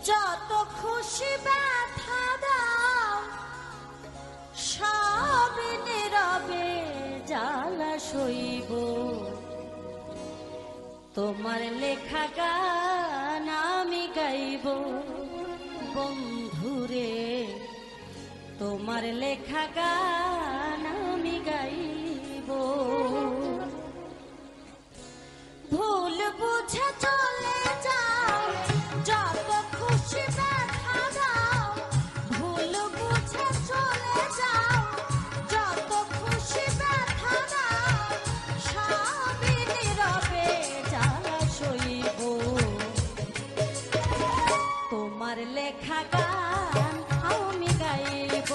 যত খুশি ব্যথা দাও সব নীরবে জ্বালা সইব, তোমার লেখা গান আমি গাইব বন্ধুরে, তোমার লেখা গান আমি গাইব। ভুল বুঝে চলে যাও যত খুশি ব্যথা দাও, ভুল বুঝে চলে যাও যত খুশি ব্যথা দাও, সবই নীরবে জ্বালা সইব, তোমার লেখা গান আমি গাইব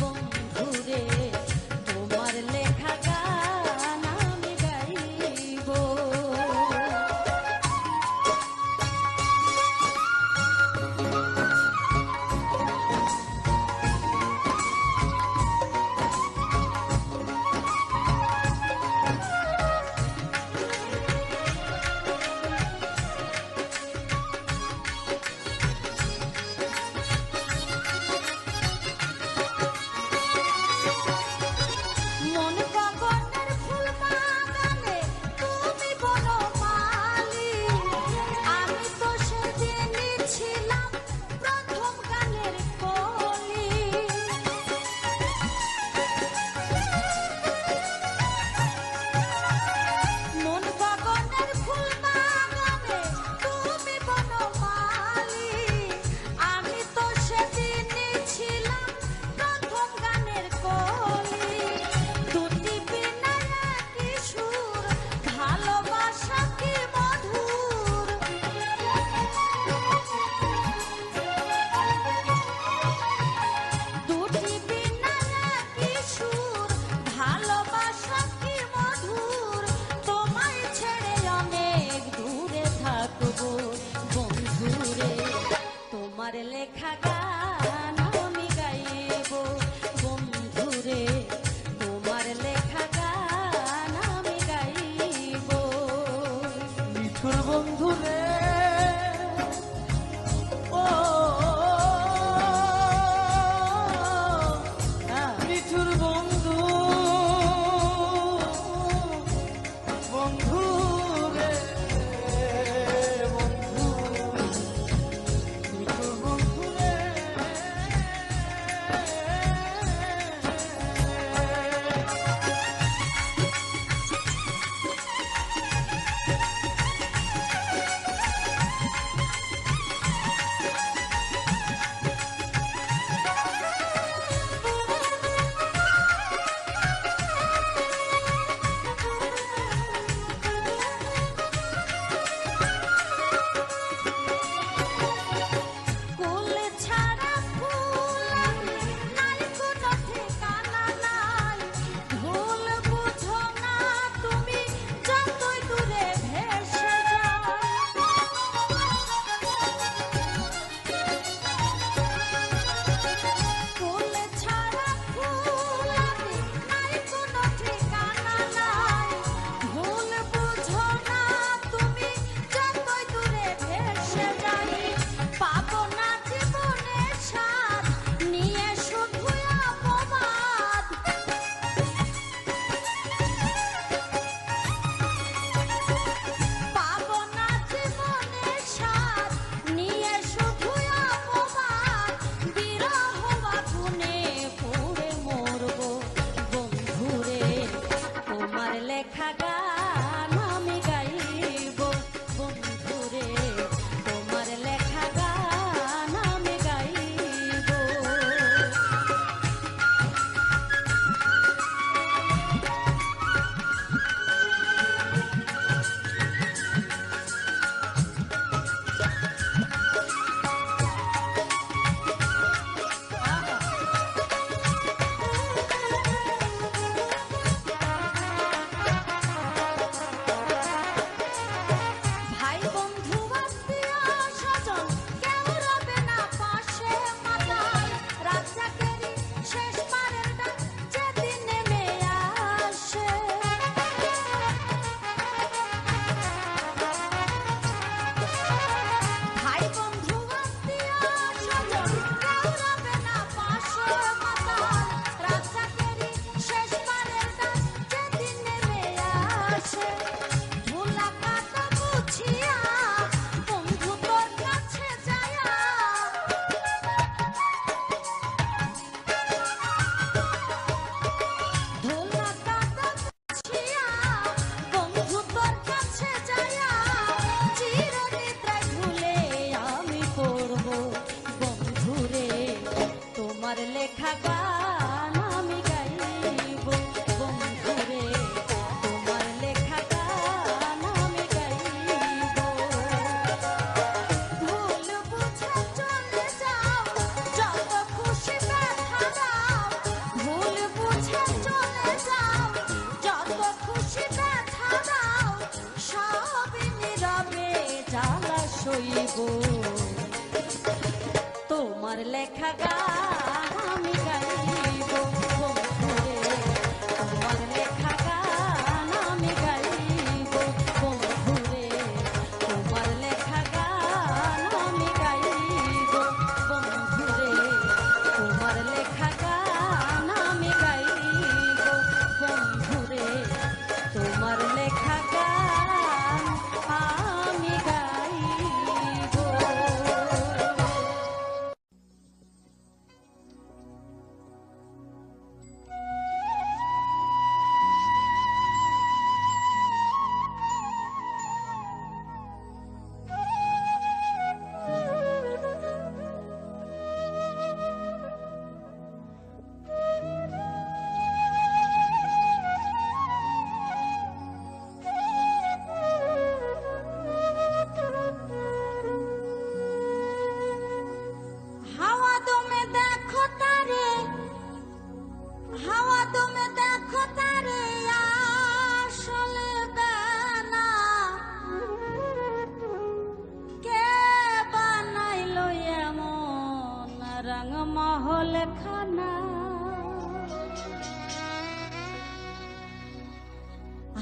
বন্ধুরে, তোমার লেখা গান আমি গাইব। গো তোমার লেখা গান আমি গাইব বন্ধুরে তোমার লেখা গান আমি গাইব বন্ধুরে তোমার লেখা গান আমি গাইব বন্ধুরে তোমার লেখা গান আমি গাইব বন্ধুরে তোমার লেখা গান আমি গাইব। হাওয়া দমে দেখো তারে হাওয়া দমে দেখো তারে আসলে বেলা কে বানাইলো এমন রংমহল খানা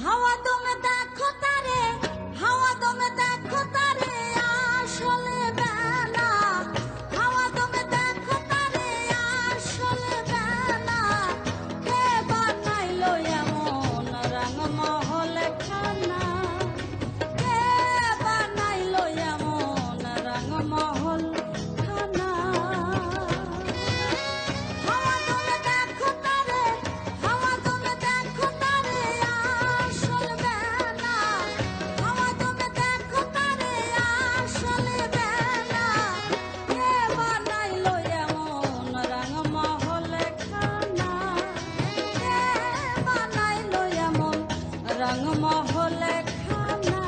হাওয়া দমে দেখো তারে হাওয়া দমে দেখো তারে আসলে বেলা হাওয়া দমে দেখো তারে আসলে বেলা কে বানাইলো এমন রংমহল খানা কে বানাইলো এমন রংমহল খানা হাওয়া দমে দেখো তারে হাওয়া দমে দেখো তারে আসল বেলা হাওয়া দমে দেখো তারে আসল বেলা কে বানাইলো এমন রংমহল খানা কে বানাইলো এমন রংমহল খানা।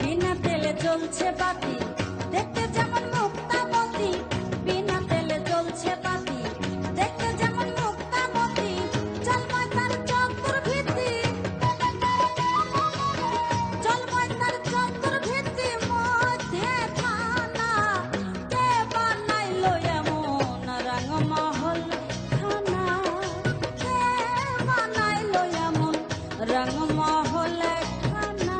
বিনা তেলে জ্বলছে বাতি দেখতে যেমন মুক্তামতি বিনা তেলে জ্বলছে বাতি দেখতে যেমন মুক্তামতি জলময় তার চতুর্ভিত্তি জলময় তার চতুর্ভিত্তি মধ্যে থানা কে বানাইলো এমন রংমহল খানা কে বানাইলো এমন রংমহল খানা।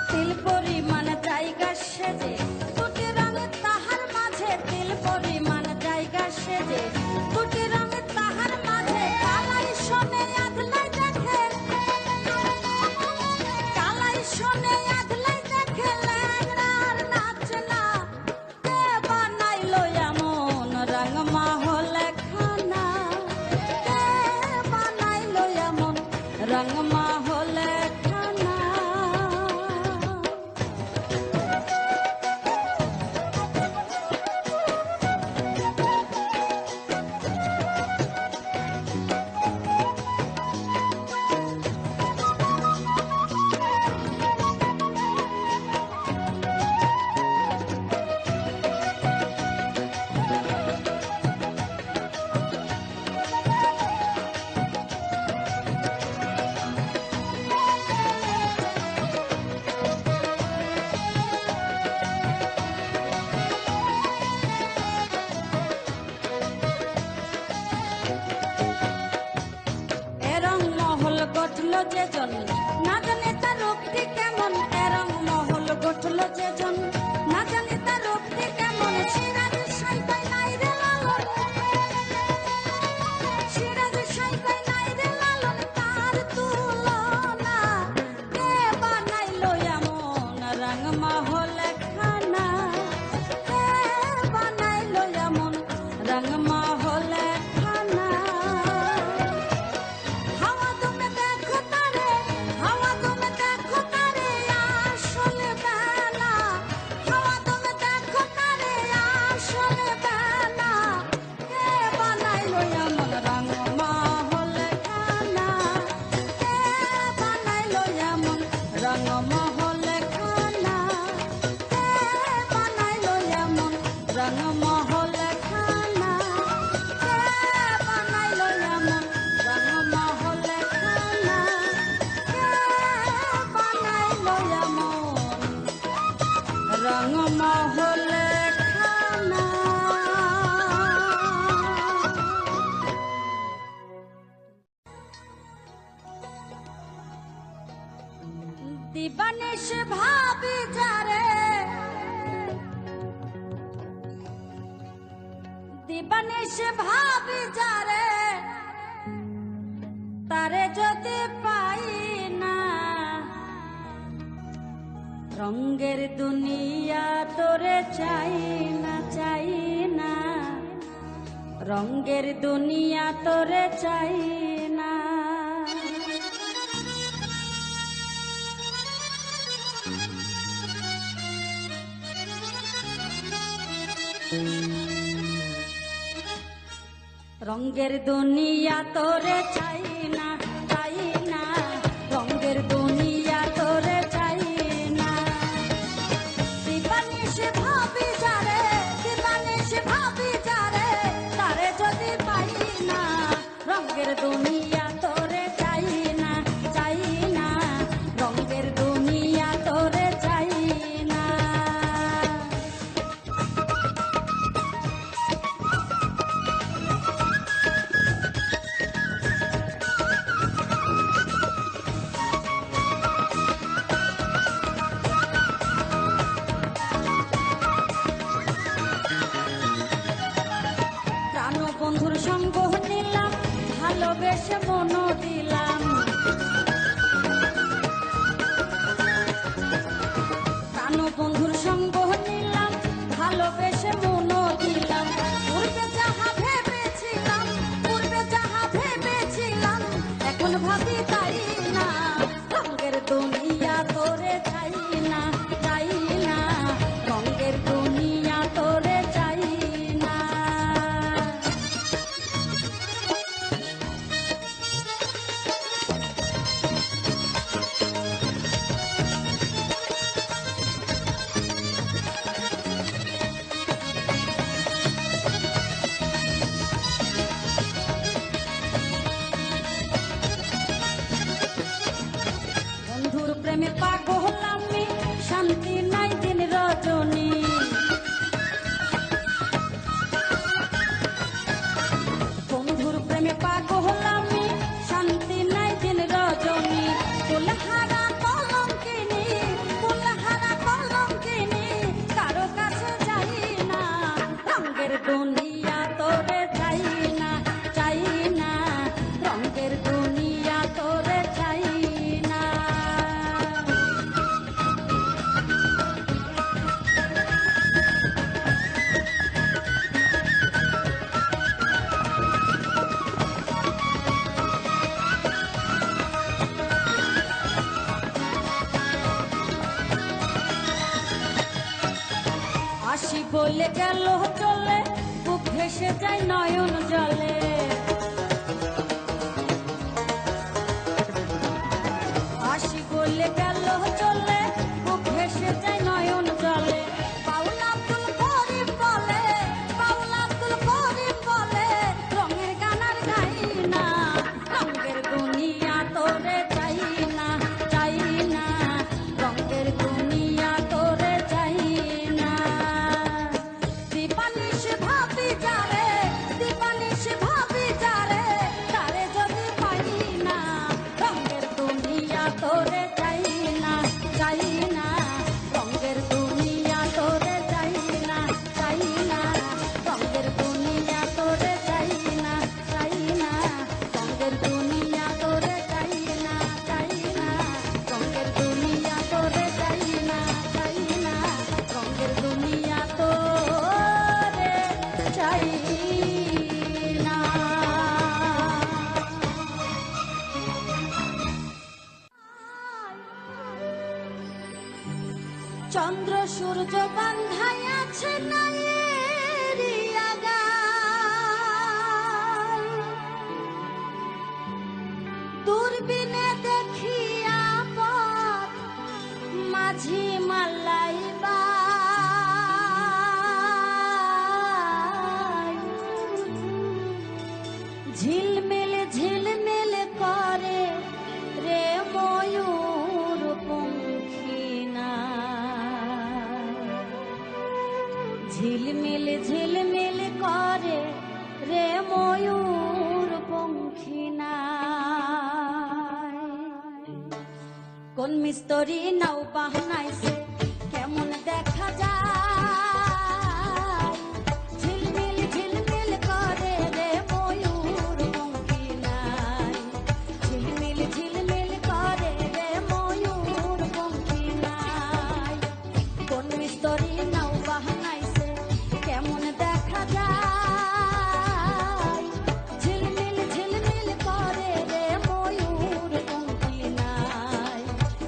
তিল পরিমাণ জায়গা সেজে দুটি রঙে তাহার মাঝে তিল পরিমাণ জায়গা সেজে দুটি রঙে তাহার মাঝে কালাই শোনে আদলাই দেখে কালাই শোনে আদলাই দেখে ল্যাংড়ার নাচ না কে বানাইলো এমন রংমহল খানা কে বানাইলো এমন রংমহল খানা। যেজন, না জানে তার রূপটি কেমন, এরং মহল গঠলো যেজন, না জানে তার রূপটি কেমন। সিরাজ সাইকাই নাই রে লালন, সিরাজ সাইকাই নাই রে লালন, তার তুলনা কে বানাইলো এমন রং মহল খানা, কে বানাইলো এমন রং মহল খানা। হাওয়া তুমি দেখো তারে, হাওয়া তুমি দেখো তারে আসল বেলা, হাওয়া তুমি দেখো তারে আসল বেলা, কে বানাইলো এমন রং মহল খানা, কে বানাইলো এমন রং মহল খানা, কে বানাইলো এমন রং মহল খানা, কে বানাইলো এমন রং মহল খানা, কে বানাইলো এমন রং মহল খানা। দিবানিশ ভাবি যারে, দিবানিশ ভাবি যারে, তারে যদি পাই না, রঙ্গের দুনিয়া তোরে চাই না, চাই না, রঙ্গের দুনিয়া তোরে চাই না। রঙ্গের দুনিয়া তোরে চাই না, চাই না, রঙ্গের দুনিয়া তোরে চাই না। দিবানিশ ভাবি যারে, দিবানিশ ভাবি যারে, তারে যদি পাই না, রঙ্গের দুনিয়া তোরে চাই না, চাই না, রঙ্গের দুনিয়া তোরে চাই না। প্রাণবন্ধুর সঙ্গ নিলাম, ভালোবেসে মন দিলাম, প্রাণবন্ধুর সঙ্গ নিলাম, ভালোবেসে মন দিলাম। পূর্বে যাহা ভেবেছিলাম, পূর্বে যাহা ভেবেছিলাম, এখন ভাবি তাই না, রঙ্গের দুনিয়া তোরে চাই না, চাই না, রঙ্গের দুনিয়া তোরে চাই না। বন্ধুর প্রেমে পাগল আমি, শান্তি নাই দিন রজনী, বন্ধুর প্রেমে পাগল আমি, শান্তি নাই দিন রজনী। ফুলহারা কলঙ্কিনী, ফুলহারা কলঙ্কিনী, কারো কাছে যাই না, রঙ্গের দুনিয়া তোরে চাই না, চাই না, রঙ্গের দুনিয়া তোরে চাই না। আসি বলে গেল চলে, বুক ভেসে যায় নয়ন জলে, আসি বলে গেল চলে, বুক ভেসে যায় নয়ন জলে। বাউল আব্দুল করিম বলে, বাউল আব্দুল করিম বলে, রঙের গান আর গাই না, রঙ্গের দুনিয়া তোরে চাই না, চাই না, রঙ্গের দুনিয়া তোরে চাই না। দিবানিশ ভাবি যারে, দিবানিশ ভাবি যারে, তারে যদি পাই না, রঙ্গের দুনিয়া চন্দ্র সূর্য বান্ধাই আছে নায়েরি আগায়, দূরবীনে দেখিয়া পথ মাঝি মাল্লাই বাই, ঝিলমিল ঝিলমিল করে রে ময়ূর পঙ্খী না, ঝিলমিল ঝিলমিল করে রে ময়ূর পঙ্খী না। কোন মিস্ত্রি নাও বাহনাইছে কেমন দেখা যায়, ঝিলমিল ঝিলমিল করে রে ময়ূর পঙ্খী নাই, ঝিলমিল ঝিলমিল করে রে ময়ূর পঙ্খী নাই। কোন মিস্ত্রি নাও বাহনাইছে কেমন দেখা যায়, ঝিলমিল ঝিলমিল করে রে ময়ূর পঙ্খী নাই,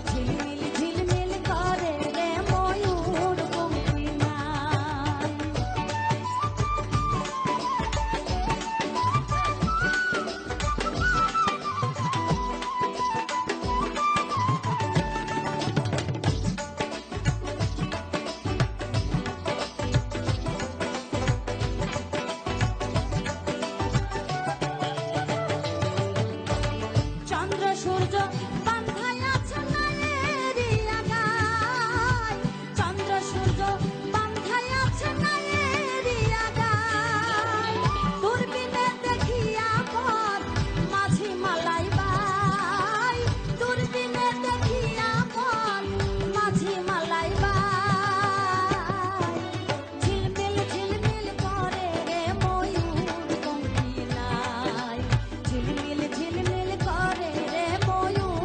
ঝিলমিল ঝিলমিল করে রে ময়ূর পঙ্খী নাই। চন্দ্র সূর্য বান্ধাই আছে নায়েরি আগায়, চন্দ্র সূর্য বান্ধাই আছে নায়েরি আগায়, দূরবীনে দেখিয়া পথ মাঝি মালাই বাই, দূরবীনে দেখিয়া পথ মাঝি মালাই বাই, ঝিলমিল ঝিলমিল করে রে ময়ূর পঙ্খী নাই, ঝিলমিল ঝিলমিল করে রে ময়ূর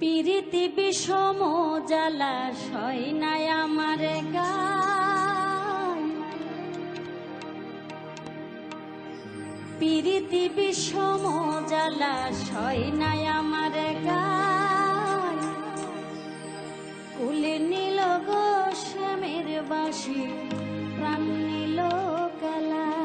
পিরিতি বিষম জ্বালা সয় নাই আমার গায়, পিরিতি বিষম জ্বালা সয় নাই আমার গায়, কুলে নীল গো শ্যামের বাসি প্রাণ নীল কালায়।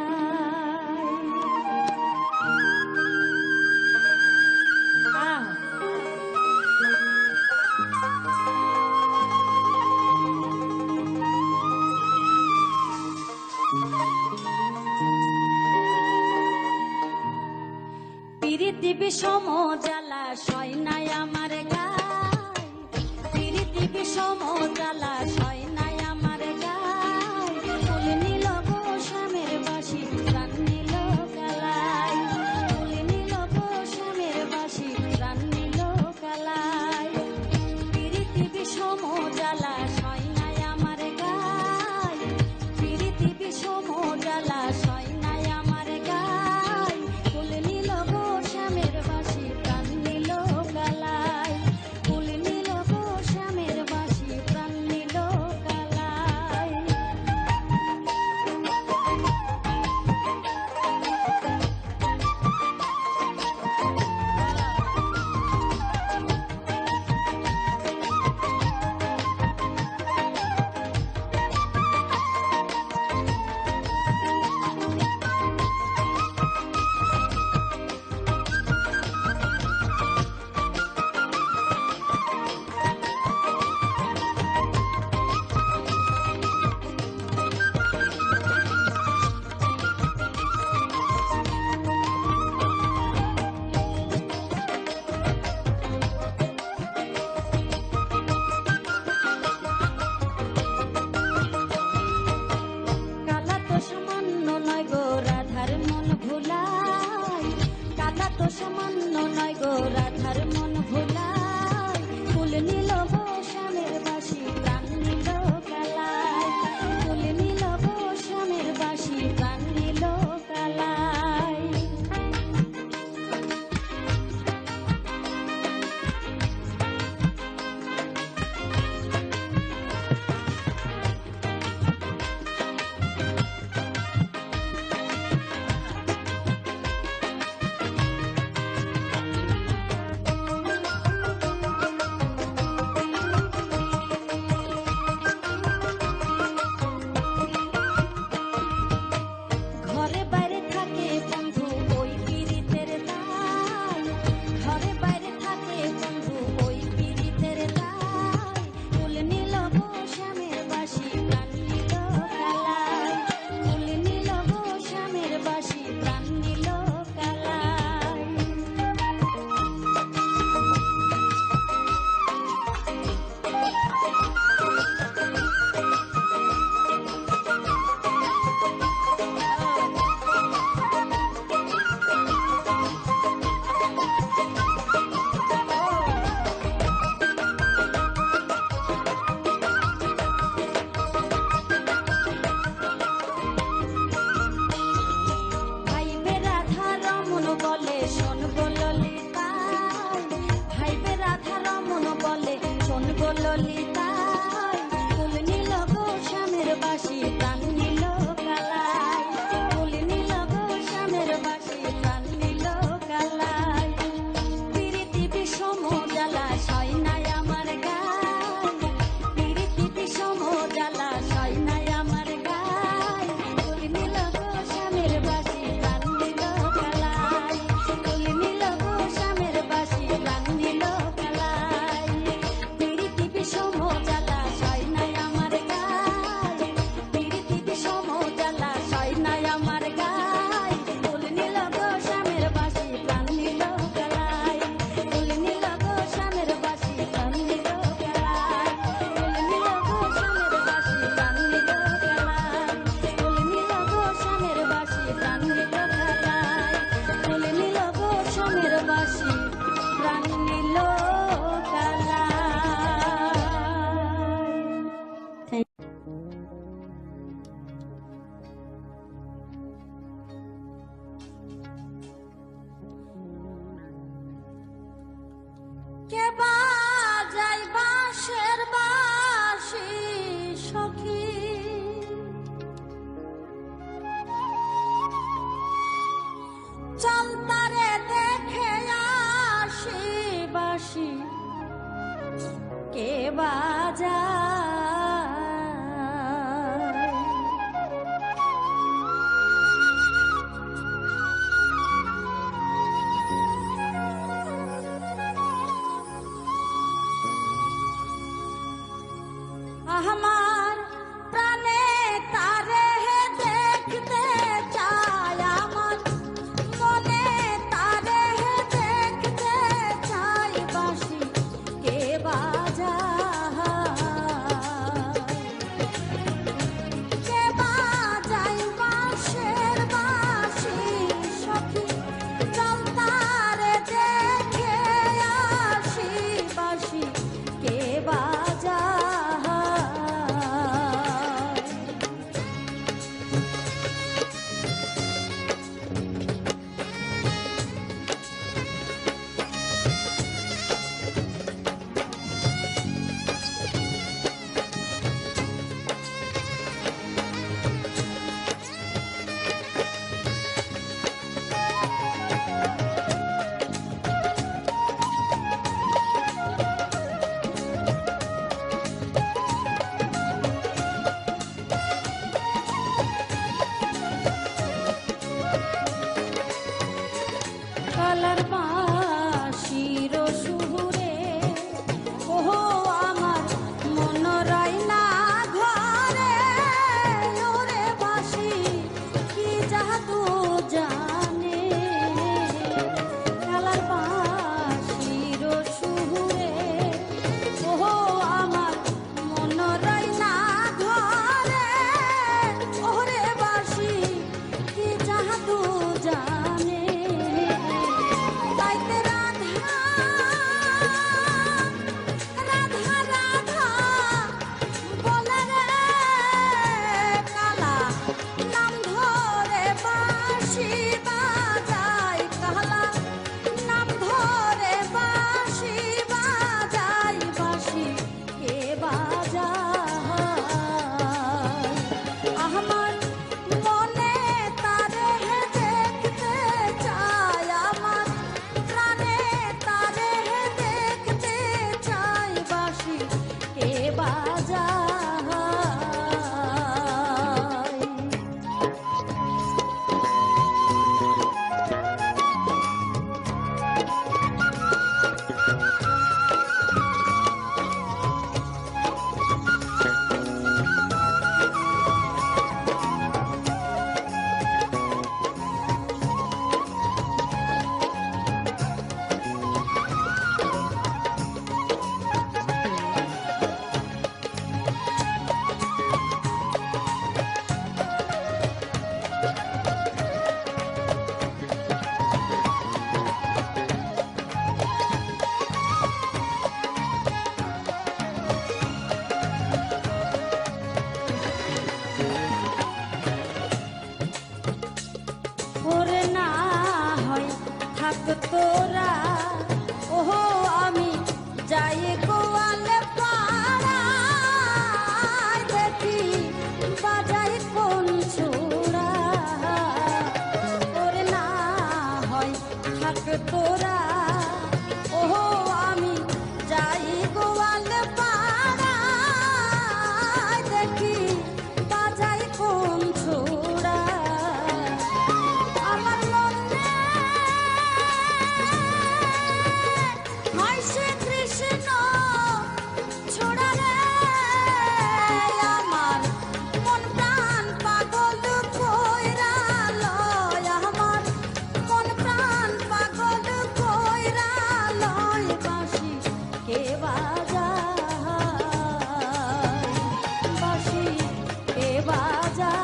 পিরিতি বিষম জ্বালা সয় নাই আমার গায়, পিরিতি বিষম জ্বালা সয় নাই আমার গায়, ফুল নীল গো শ্যামের বাসি প্রাণ নীল কালায়, ফুল নীল গো শ্যামের বাসি প্রাণ নীল কালায়। পিরিতি বিষম জ্বালা সয় নাই আমার গায়, পিরিতি বিষম জ্বালা সয় নাই আমার গায়, ফুল নীল গো শ্যামের বাসি প্রাণ নীল কালায়, ফুল নীল গো শ্যামের বাসি প্রাণ নীল থাক তোরা, ওহো আমি যাই গোয়ালে পাড়ায়, দেখি বাজাই কোন ছোড়া, ওরে না হয় থাক তোরা, ওহো আমি যাই গোয়ালে পাড়ায়, দেখি বাজাই কোন ছোড়া। আমার মনে হয় সে কৃষ্ণ ছোড়া রে, আমার মন প্রাণ পাগল কইরা লয়, আমার মন প্রাণ পাগল কইরা লয়, বাঁশি কে বাজায়, বাঁশি কে বাজায়।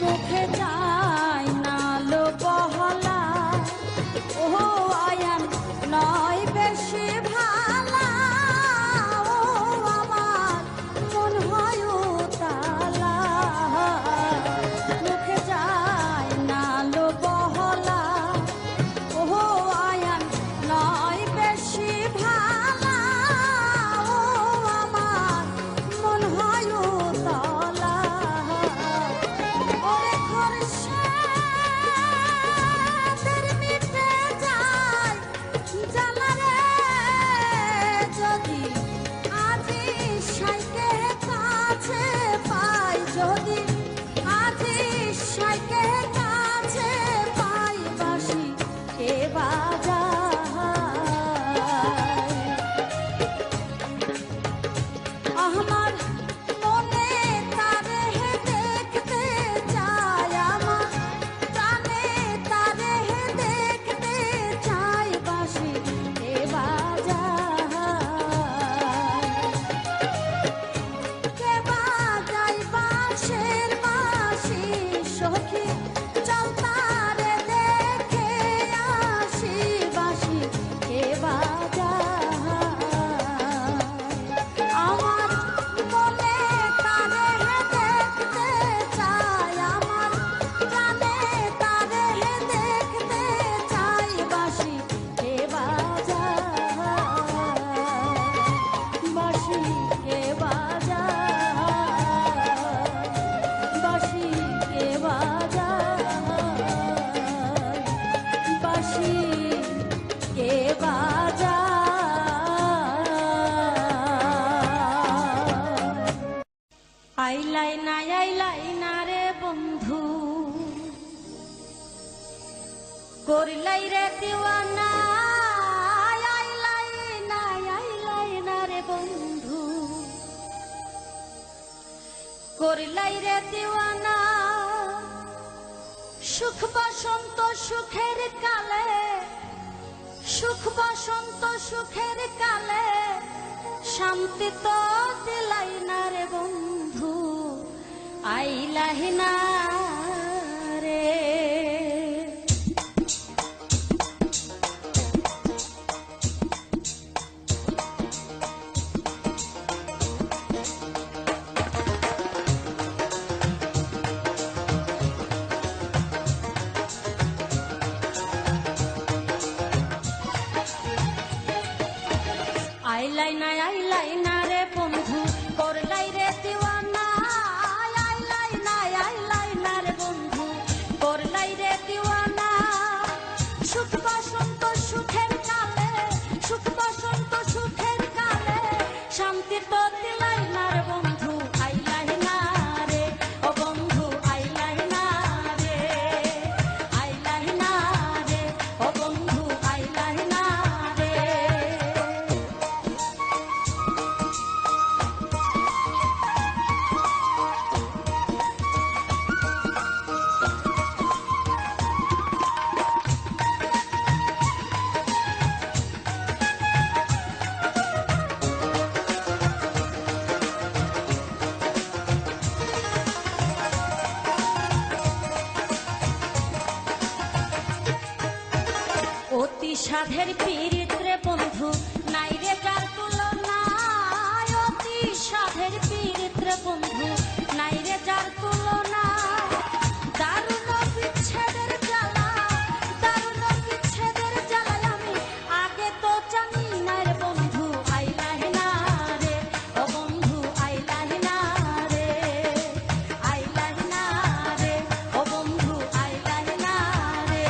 মুখে যায় না লো বহলা, ওহো আয়ান নয় বেশি ভালা, ও আমার মন হয় উতালা। মুখে যায় না লো বহলা, ওহো আয়ান নয় বেশি ভালা, ও আমার মন হয় উতলা। ওরে খরশের মিটে যায় জ্বালা রে, যদি আজি সাইকে কাছে পাই, যদি আজি সাইকে কাছে পাই, বাঁশি কে বাজায়। আমার মনে তারে দেখতে চাই, আমার প্রাণে তারে দেখতে চাই, বাঁশি কে বাজায়, কে বাজায় বাঁশের বাঁশি, সখী চল তারে দেখে আসি, বাঁশি কে বাজায়। আমার মনে তারে দেখতে চাই, আমার প্রাণে তারে দেখতে চাই, বাঁশি কে বাজায়, বাঁশি কে বাজায়, বাঁশি কে বাজায়, বাঁশি কে বাজায়। আইলাই না রে বন্ধু, করলাই রে দিওয়ানা, আইলাই না রে বন্ধু, করলাই রে দিওয়ানা। সুখ বসন্ত সুখের কালে, সুখ বসন্ত সুখের কালে, শান্তি তো দিলাই না রে বন্ধু, আইলাহি না রে। আইলাই না রে বন্ধু, করলাই রে দিওয়ানা, আইলাই না রে সাধের পীড়িত রে বন্ধু নাই রে যার তুলনা, অতি সাধের পীড়িত রে বন্ধু নাই রে যার তুলনা। দারুণ বিচ্ছেদের জ্বালা, দারুণ বিচ্ছেদের জ্বালায় আমি আগে তো জানি না রে বন্ধু আইলাহি না রে, ও বন্ধু আইলাহি না রে, আইলাহি না রে, ও বন্ধু আইলাহি না রে।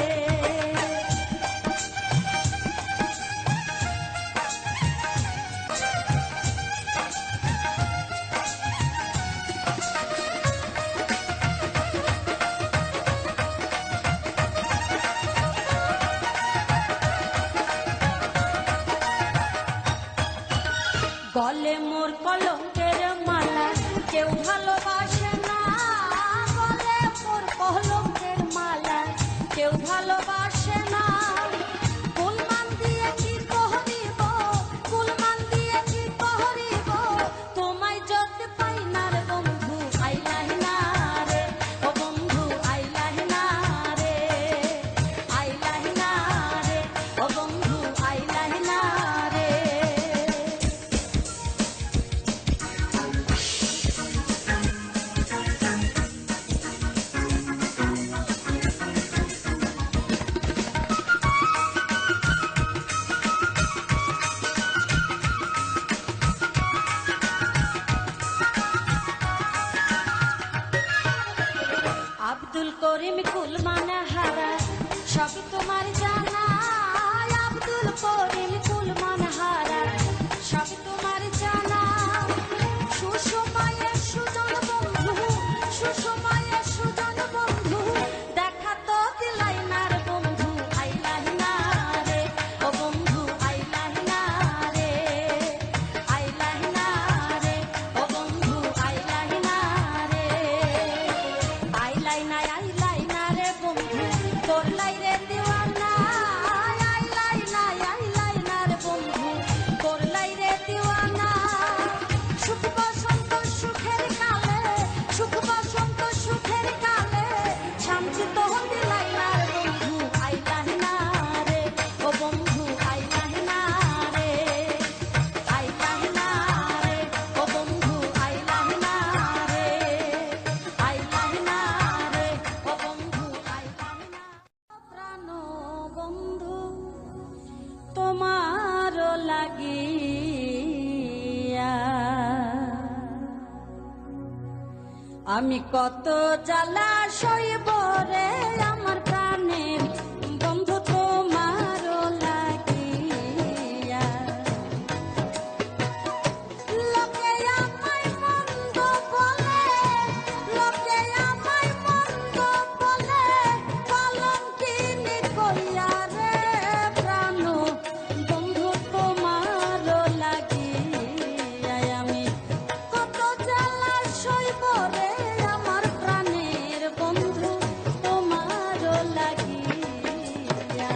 গলে মোর কলঙ্কের মালা কেউ ভালোবাসে না, গলে মোর কলঙ্কের মালা কেউ ভালোবাসে না। কুলমান দিয়ে কি করিব, কুলমান দিয়ে কি করিব, তোমায় যদি পাই না রে বন্ধু আইলাহি না রে, ও বন্ধু আইলাহি না রে, আইলাহি না রে, ও বন্ধু আইলাহি না রে। আব্দুল করিম কুলমান হারা সবই তোমার জানা, আব্দুল করিম কুলমান হারা সবই তোমার জানা। সুষমায়ের সুজন বন্ধু, সুষমায়ের সুজন বন্ধু দেখা তো দিলাই না রে বন্ধু আইলাহি না রে, ও বন্ধু আইলাহি না রে, আইলাহি না রে, ও বন্ধু আইলাহি না রে। আইলাই না রে বন্ধু করলাই রে দিওয়ানা, আইলাই না রে বন্ধু করলাই রে দিওয়ানা। সুখ বসন্ত সুখের কালে, সুখ বসন্ত সুখের কালে শান্তি তো দিলাই না রে বন্ধু আইলাহি না রে, ও বন্ধু আইলাহি না রে, আইলাহি না রে, ও বন্ধু আইলাহি না রে, আইলাহি না রে, ও বন্ধু আইলাহি না। প্রাণ বন্ধু তোমার লাগিয়া আমি কত জ্বালা সইব রে আমার প্রাণের বন্ধু তোমার লাগিয়া। লোকে আমায় মন্দ বলে, লোকে আমায় মন্দ বলে, কলঙ্কিনী কইয়া রে প্রাণ বন্ধু তোমার লাগিয়া আমি কত জ্বালা সইব রে আমার প্রাণের বন্ধু তোমার লাগিয়া।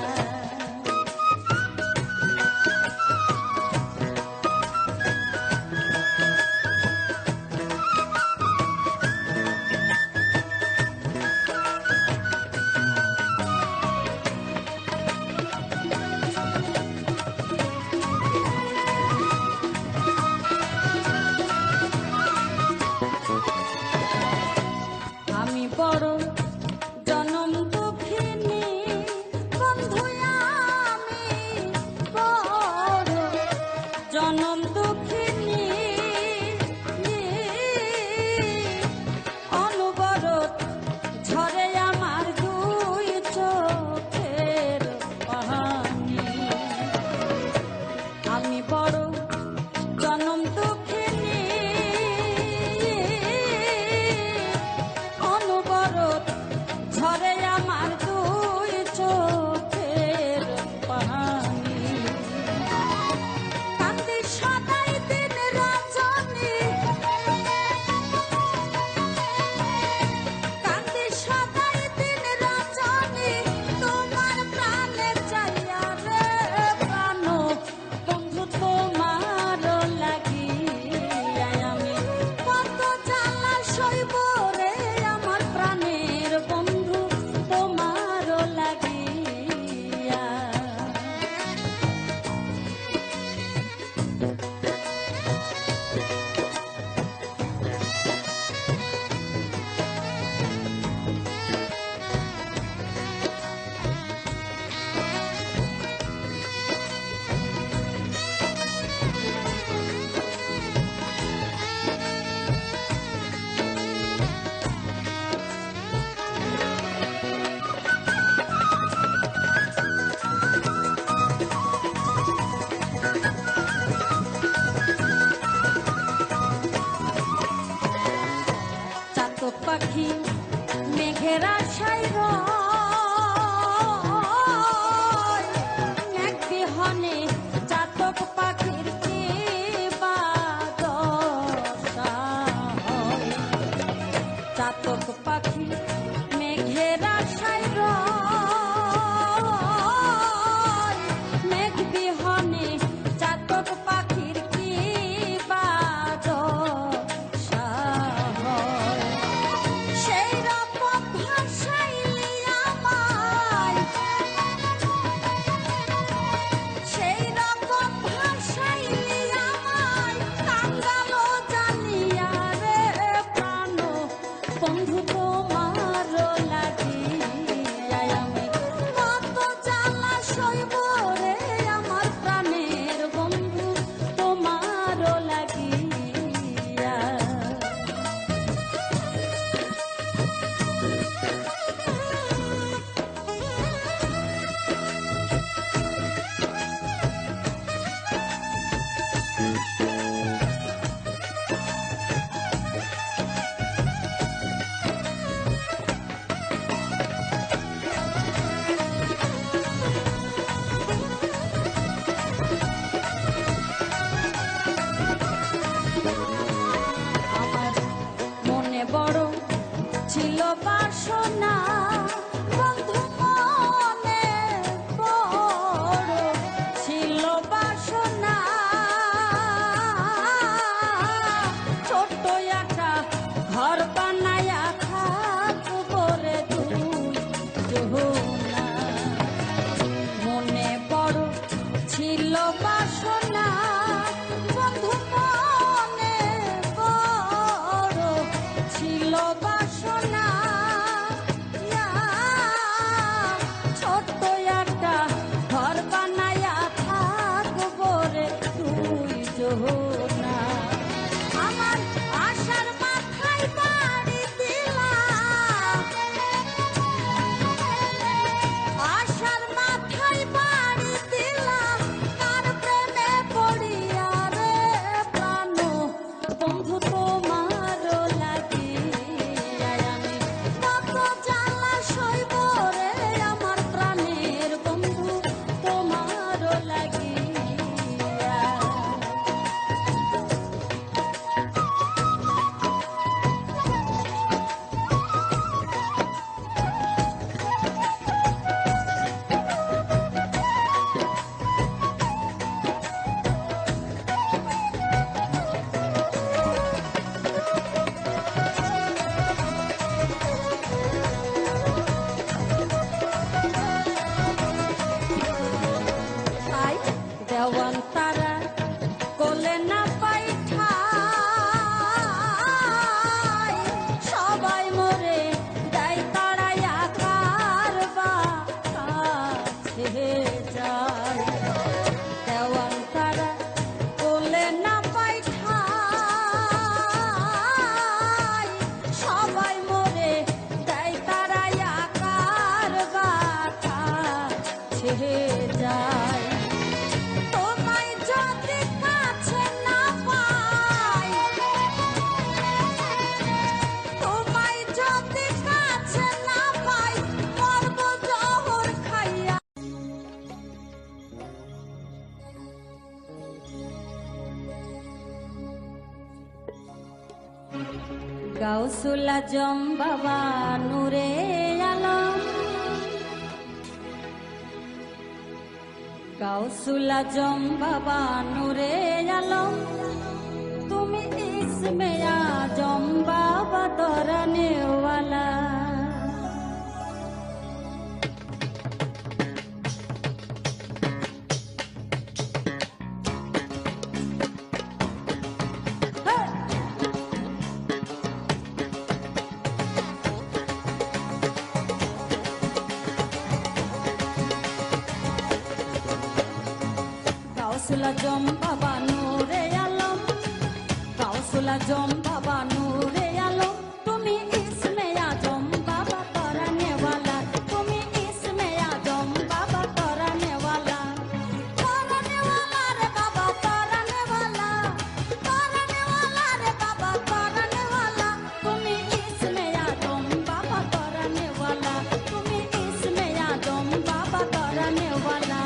এসে যায়। তোমায় যদি কাছে না পাই, তোমায় যদি কাছে না পাই, মরব জহর খাইয়া। গাউসুল আজম বাবা নূরে আলম, গাউসুল আজম বাবা নূরে আলম, তুমি ইসমে আজম বাবা তরানেওয়ালা। গাউসুল আজম বাবা নূরে আলম, গাউসুল আজম বাবা নূরে আলম, তুমি ইসমে আজম বাবা তরানেওয়ালা, তুমি ইসমে আজম বাবা তরানেওয়ালা। তরানেওয়ালা রে বাবা তরানেওয়ালা, তরানেওয়ালা রে বাবা তরানেওয়ালা, তুমি ইসমে আজম বাবা তরানেওয়ালা, তুমি ইসমে আজম বাবা তরানেওয়ালা।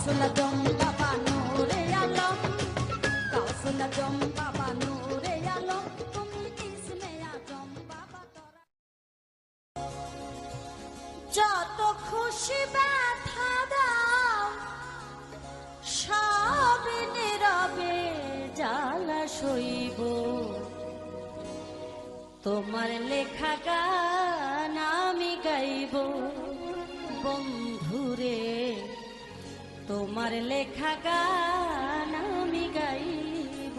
গাউসুল আজম বাবা নূরে আলম, গাউসুল আজম বাবা নূরে আলম, তুমি ইসমে আজম বাবা তোরা। যত খুশি ব্যথা দাও সব নীরবে জ্বালা সইব, তোমার লেখা গান আমি গাইব বন্ধুরে, তোমার লেখা গান আমি গাইব।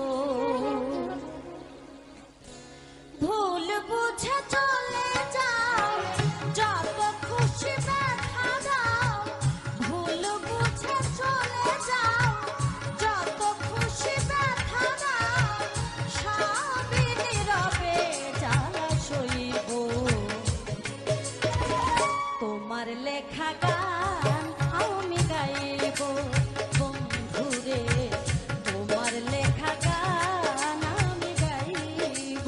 ভুল বুঝে চলে যাও যত খুশি ব্যথা দাও, ভুল বুঝে চলে যাও যত খুশি ব্যথা দাও, সবই নীরবে জ্বালা সইব, তোমার লেখা গান আমি গাইব বন্ধুরে, তোমার লেখা গান আমি গাইব।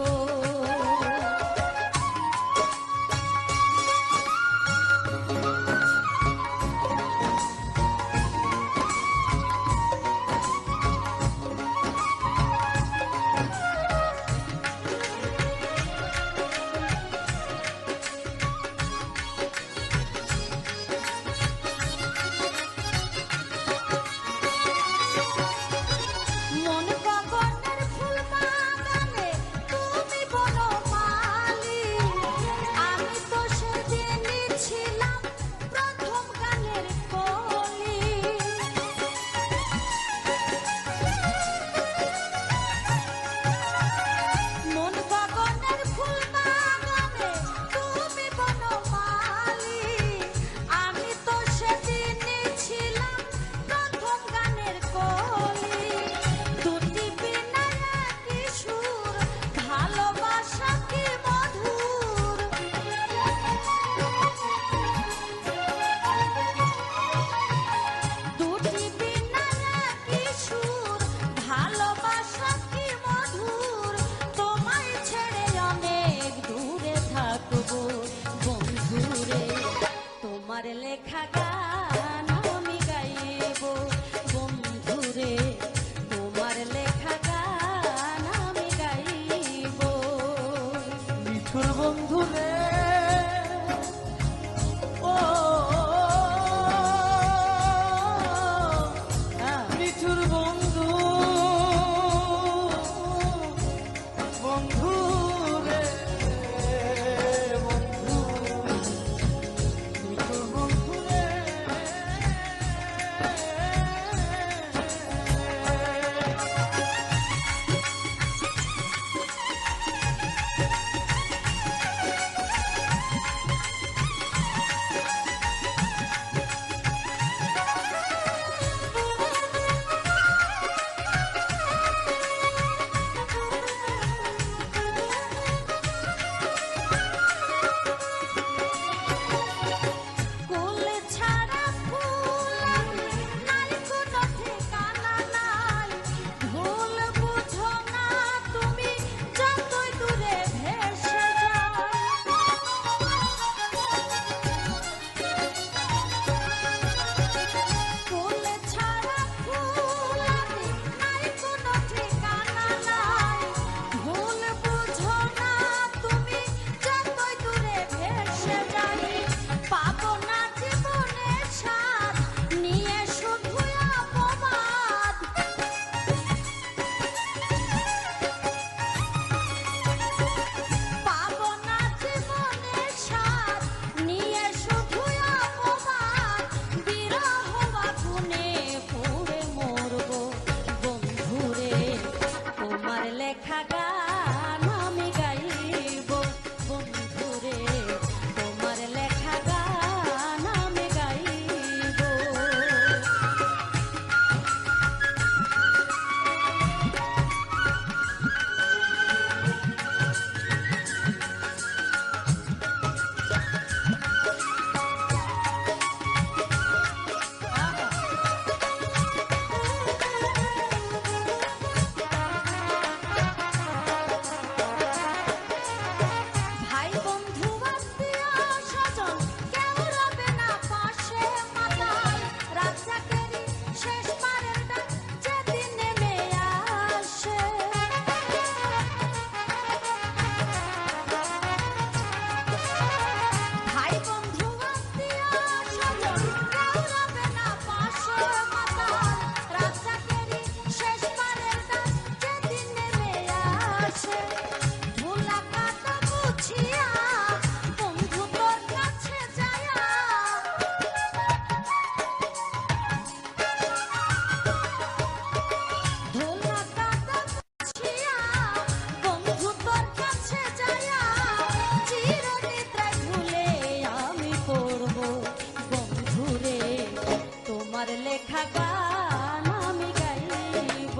গান আমি গাইব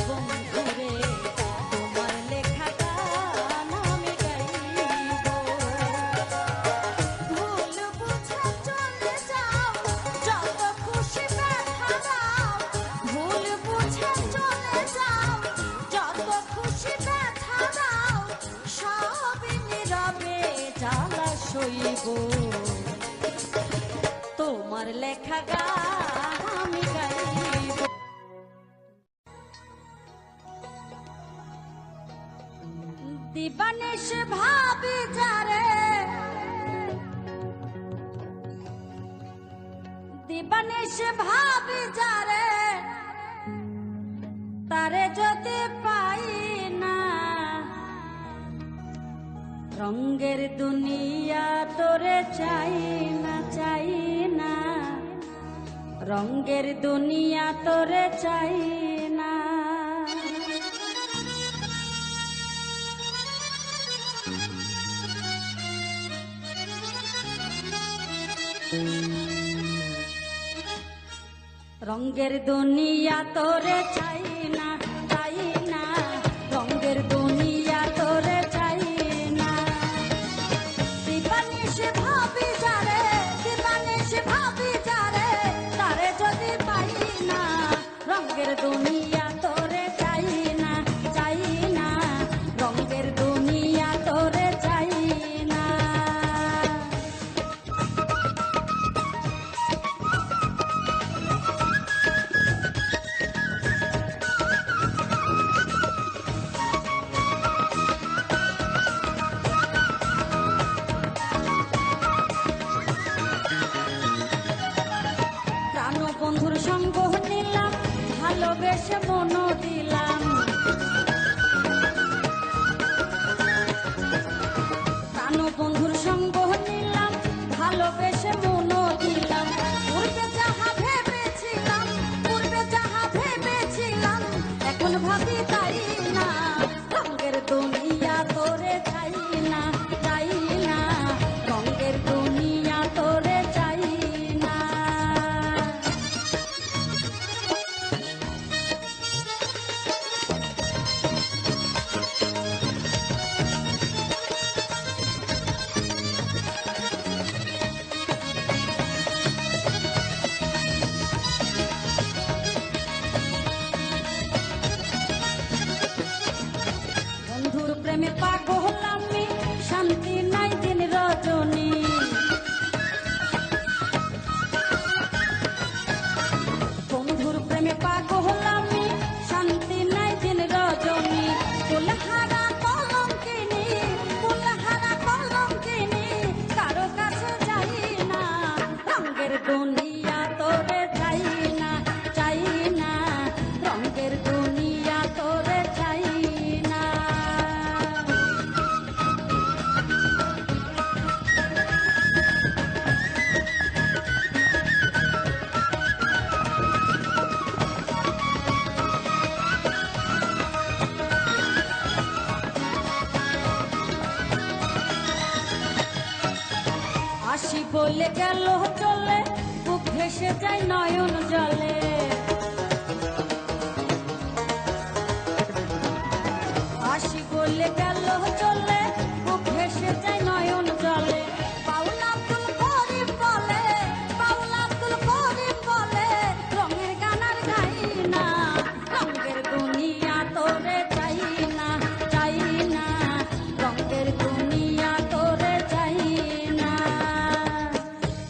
বন্ধুরে, তোমার লেখা গান আমি গাইব। ভুল বুঝে চলে যাও, যত খুশি ব্যথা দাও। ভুল বুঝে চলে যাও, যত খুশি ব্যথা দাও। সবই নীরবে জ্বালা সইব, তোমার লেখা গান আমি গাইব। দিবানিশ ভাবি যারে, দিবানিশ ভাবি যারে, তারে যদি পাই না। রঙের দুনিয়া তোরে চাই না, চাই না। রঙের দুনিয়া তোরে চাই না। রঙের দুনিয়া তোরে চাই না, চাই না। রঙের দুনিয়া তোরে চাই না। দিবানিশ ভাবি যারে, দিবানিশ ভাবি যারে, তারে যদি পাই না। রঙের দুনিয়া তোরে চাই না, চাই না। রঙের দুনিয়া তোরে চাই না। প্রাণবন্ধুর সঙ্গ নিলাম, ভালোবেসে মন দিলাম। প্রাণবন্ধুর সঙ্গ নিলাম, ভালোবেসে মন দিলাম। পূর্বে যাহা ভেবেছিলাম, পূর্বে যাহা ভেবেছিলাম, এখন ভাবি তাই না। রঙের দুনিয়া তোরে চাই না, চাই না। রঙের দুনিয়া তোরে চাই না। বন্ধুর প্রেমে পাগল আমি, শান্তি নাই দিন রজনী। বন্ধুর প্রেমে পাগল আমি, শান্তি নাই দিন রজনী। কুলহারা কলঙ্কিনী, কুলহারা কলঙ্কিনী, কারো কাছে যাই না। রঙের দুনিয়া তোরে চাই না, চাই না। রঙের দুনিয়া তোরে চাই না। আসি বলে গেল চলে, বুক ভেসে যায় নয়ন জলে। আসি বলে গেল চলে, বুক ভেসে যায় নয়ন জলে। বাউলা আব্দুল করিম বলে, বাউলা আব্দুল করিম বলে, রঙের গান আর গাই না। রঙের দুনিয়া তোরে চাই না, চাই না। রঙের দুনিয়া তোরে চাই না।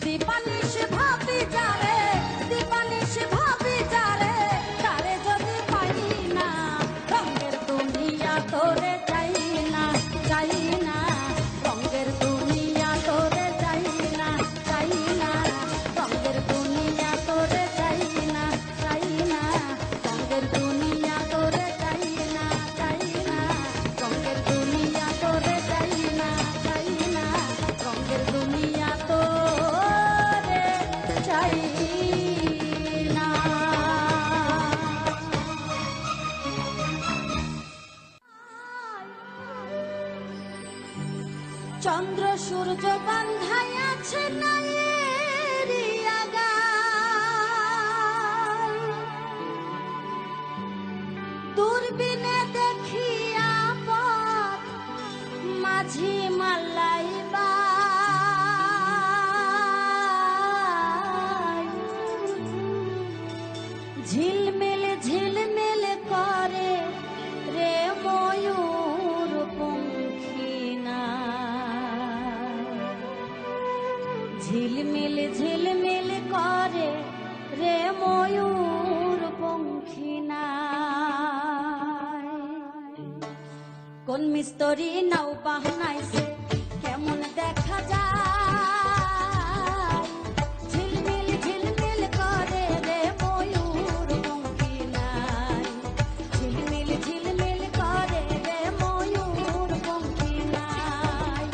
দিবানিশ ভাবি যারে, দিবানিশ ভাবি যারে, তারে যদি পাই না। রঙের দুনিয়া তোরে চাই না, চাই না। রঙের দুনিয়া তোরে চাই না, চাই না। রঙের দুনিয়া তোরে চাই না, চাই না। রঙের দুনিয়া তোরে চাই না, চাই না। রঙের দুনিয়া তোরে চাই না, চাই না। রঙের দুনিয়া তোরে চাই না। চন্দ্র সূর্য বান্ধাই আছে নায়েরি আগাল। দূরবীনে দেখিয়া পথ মাঝি মাল্লাইবা ঝিলমিল ঝিলমিল করে রে ময়ূর পঙ্খিনা ঝিলমিল ঝিলমিল করে রে ময়ূর পঙ্খিনা কোন মিস্ত্রি নাও বানাইছে কেমন দেখা যায় ঝিলমিল ঝিলমিল করে রে ময়ূর পঙ্খিনায় ঝিলমিল ঝিলমিল করে রে ময়ূর পঙ্খিনায়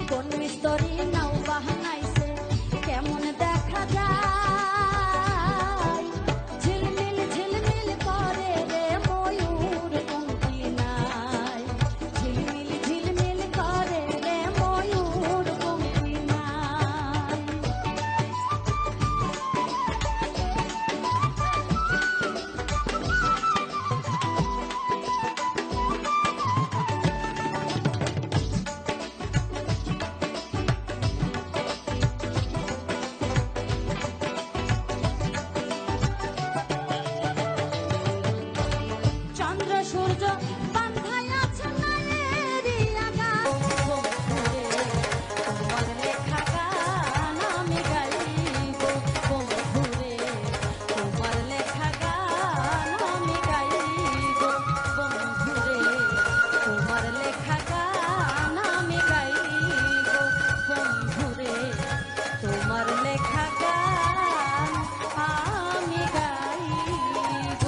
কোন মিস্ত্রি নাও বানাইছে কেমন দেখা যায় ঝিলমিল ঝিলমিল করে রে ময়ূর পঙ্খিনায় ঝিলমিল ঝিলমিল করে রে ময়ূর পঙ্খিনায় চন্দ্র সূর্য বান্ধাই আছে নায়েরি আগাছ বন্ধুরে তোমার লেখা গান আমি গাইব বন্ধুরে তোমার লেখা গান আমি গাইব বন্ধুরে তোমার লেখা গান আমি গাইব বন্ধুরে তোমার লেখা গান আমি গাইব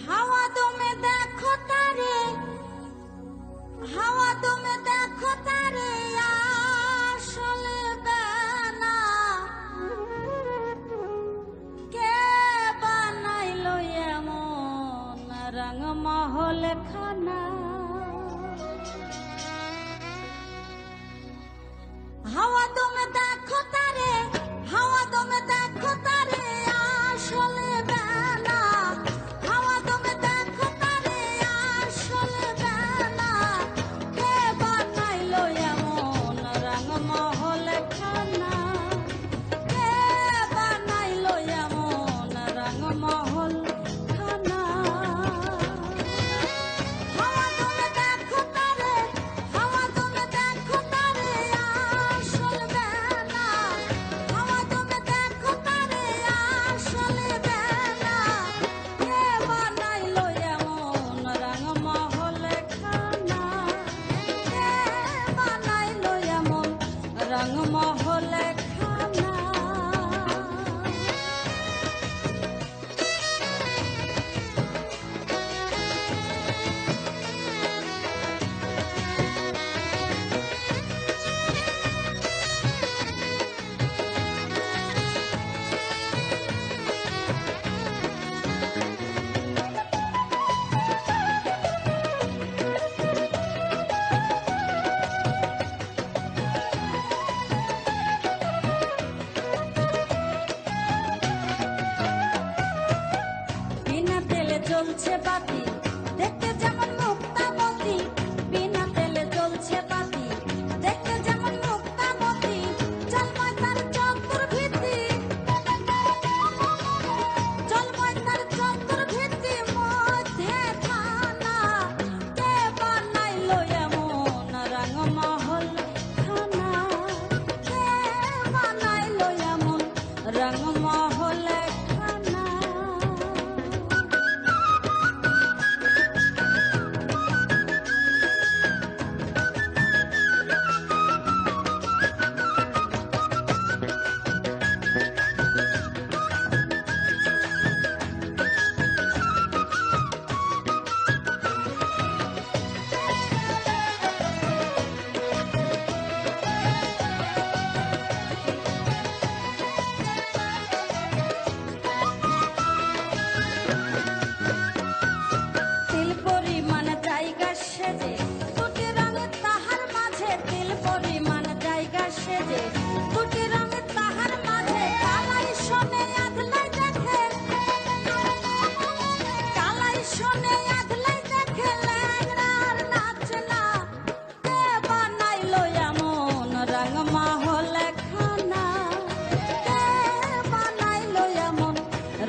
হাওয়া দমে দেখো তারে হাওয়া দমে দেখো তারে আসলে বেনা কে বানাইলো এমন রংমহল খানা হাওয়া দমে দেখো তারে হাওয়া দমে দেখো তারে আসলে বেনা হাওয়া দমে দেখো তারে আসলে বেনা কে বানাইলো এমন রংমহল খানা কে বানাইলো এমন রংমহল খানা হাওয়া দমে দেখো তারে হাওয়া দমে দেখো তারে আসল বেনা হাওয়া দমে দেখো তারে আসল বেনা কে বানাইলো এমন রংমহল খানা কে বানাইলো এমন রংমহল খানা বিনা তেলে জ্বলছে বাতি দেখতে যেমন মুক্তামতি বিনা তেলে জ্বলছে বাতি দেখতে যেমন মুক্তামতি জলময় তার চতুর্ভিত্তি জলময় তার চতুর্ভিত্তি মধ্যে খানা কে বানাইলো এমন রংমহল খানা কে বানাইলো এমন রংমহল খানা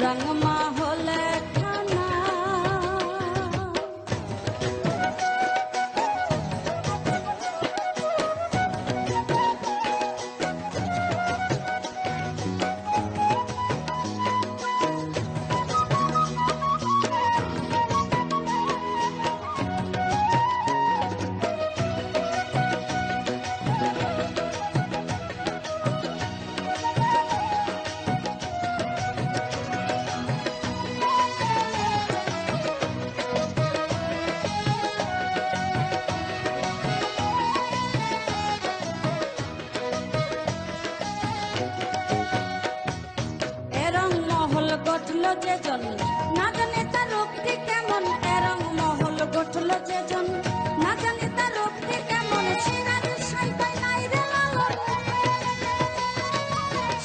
রং মহলে খানা। এরং মহল গঠল যেজন, না জানে তার রূপটি কেমন। এরং মহল গঠল যেজন, না জানে তার রূপটি কেমন। সিরাজের সাই কয় নাই রে লালন,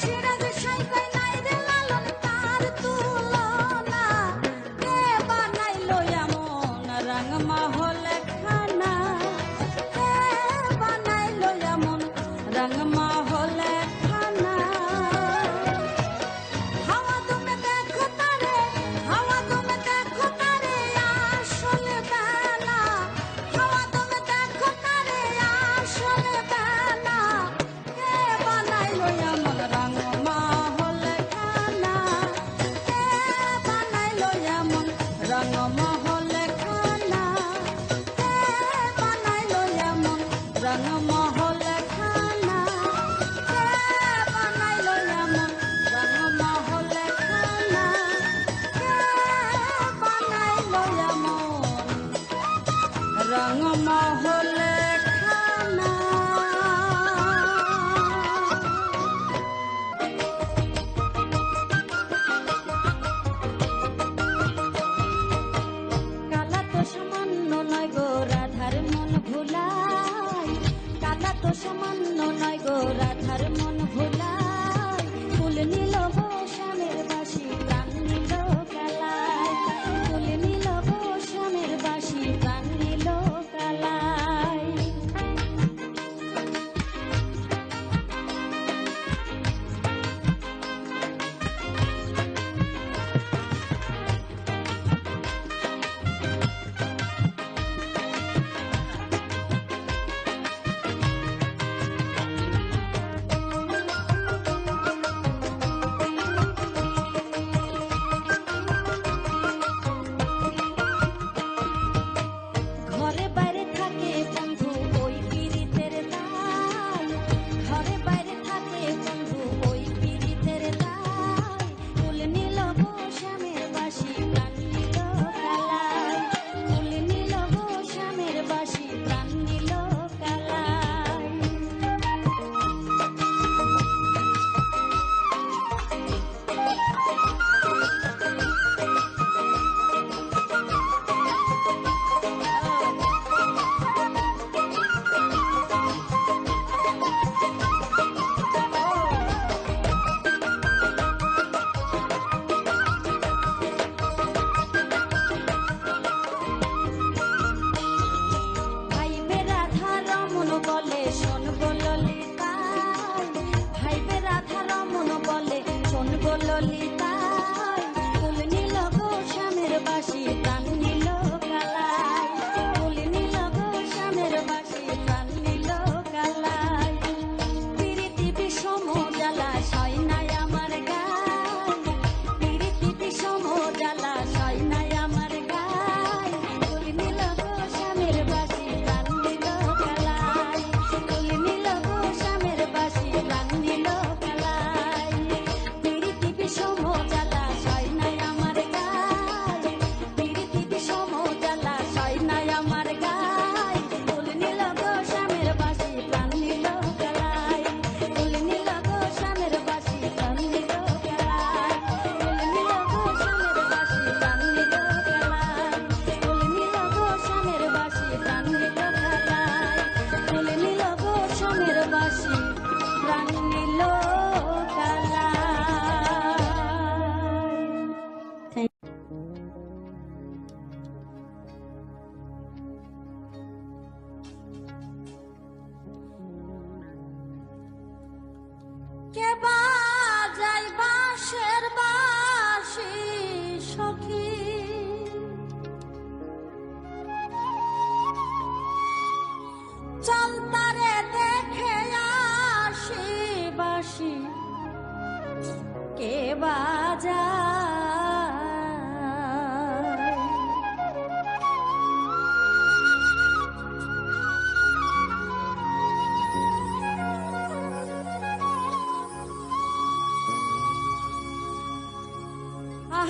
সিরাজের সাই কয় নাই রে লালন, তার তুলনা কে বানাইলো এমন রং মহলে খানা। কে বানাইলো এমন রং মহলে খানা। হাওয়া তুমি দেখো তারে, হাওয়া তুমি দেখো তারে আসল বেলা। হাওয়া তুমি দেখো তারে আসল বেলা। কে বানাইলো এমন রং মহলে খানা। কে বানাইলো এমন রং মহলে খানা। কে বানাইলো এমন রং মহলে খানা। কে বানাইলো এমন রং মহলে খানা। কে বানাইলো এমন রং মহলে খানা। কালা তো সামান্য নয় গো রাধার মন ভুলাই। কালা তো সামান্য নয় গো রাধার মন ভুলাই। ফুল নিল গো শ্যামের বাসি প্রাণ নিল কালায়। ফুল নিল গো শ্যামের বাসি প্রাণ নিল কালায়।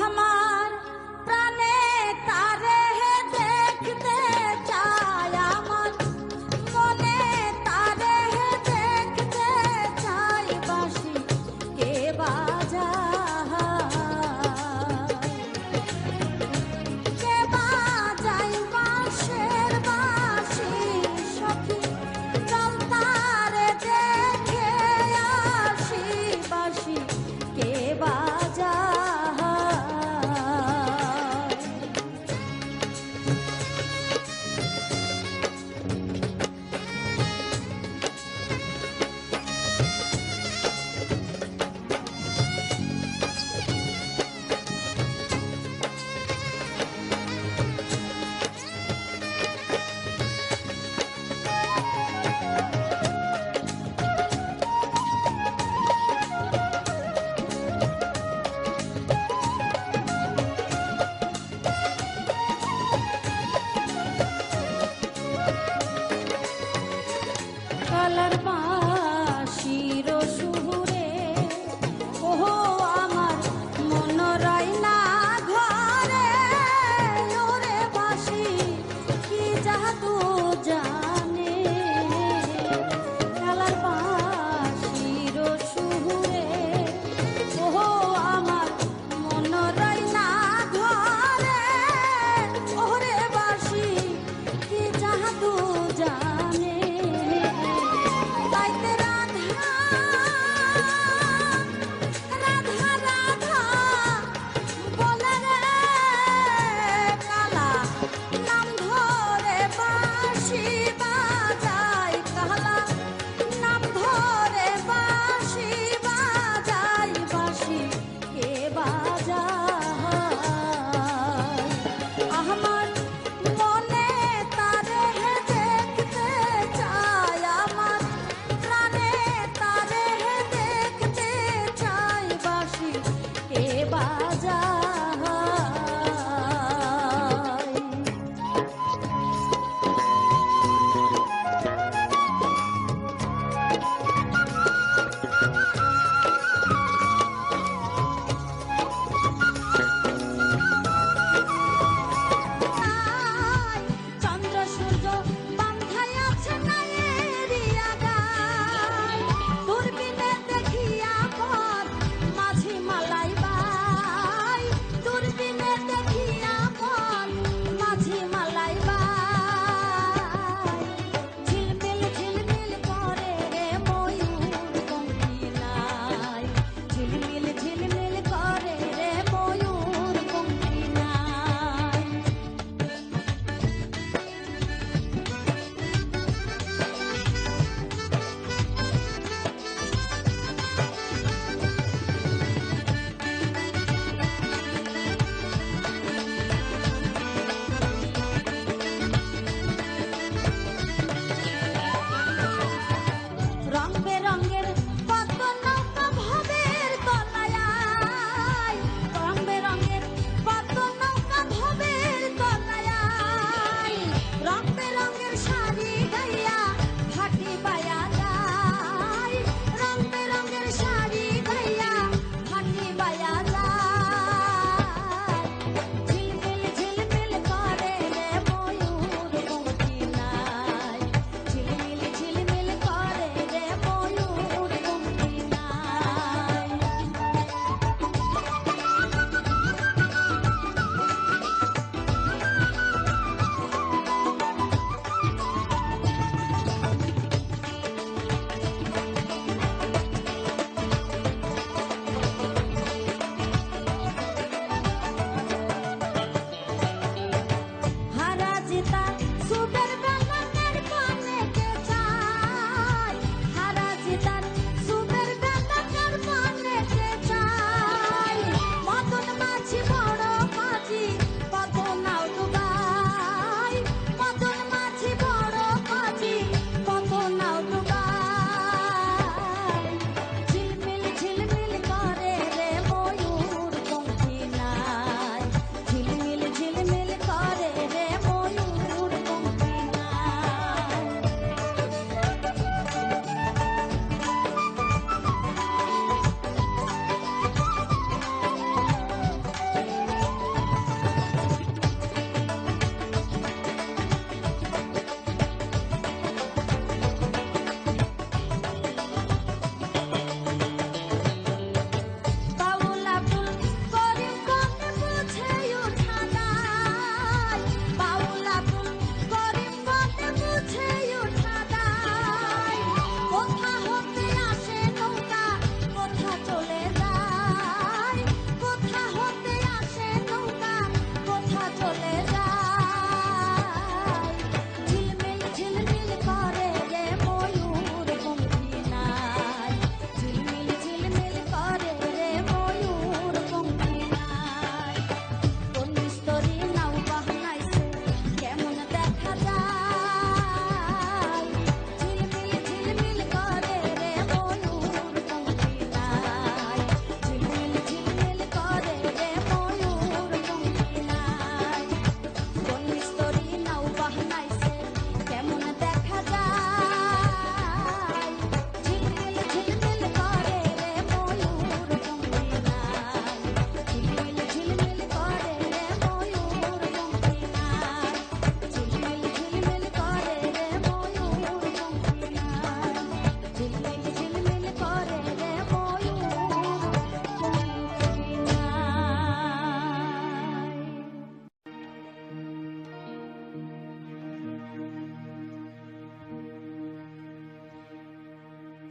আমার প্রাণে তারে দেখতে চাই, আমার মনে তারে দেখতে চাই, বাঁশি কে বাজায়, কে বাজায় বাঁশের বাঁশি সখী, চল তারে দেখে আসি, বাঁশি কে বাজায়। কালার বাঁশির সুরে ওহো আমার মন রয় না ঘরে, ওরে বাঁশি কি জাদু জানে, কালার বাঁশির সুরে ওহো আমার মন রয় না ঘরে, ওরে বাঁশি কি জাদু জানে। গাইতে রাধা রাধা রাধা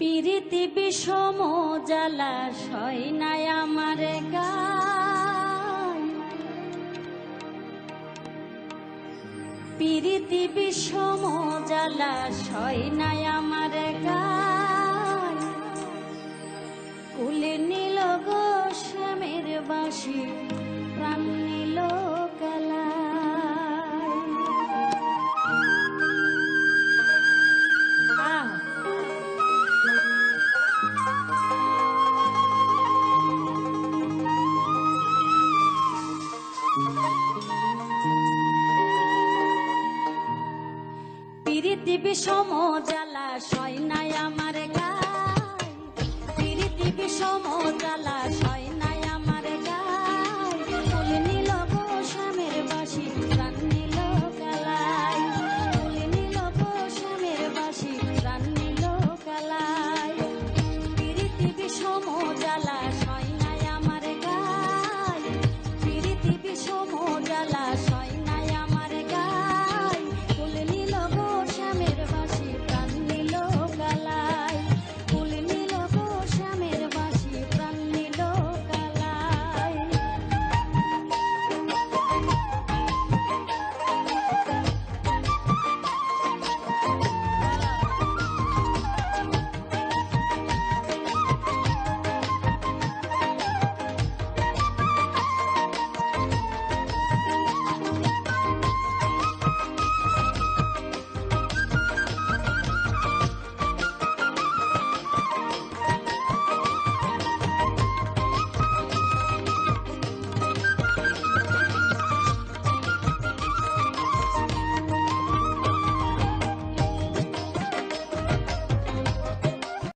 পিরিতি বিষম জ্বালা সয় নাই আমার গায়, পিরিতি বিষম জ্বালা সয় নাই আমার গায়। কুলে নীল গো শ্যামের বাঁশি প্রাণ নীল কালায়। পিরিতি বিষম জ্বালা সয়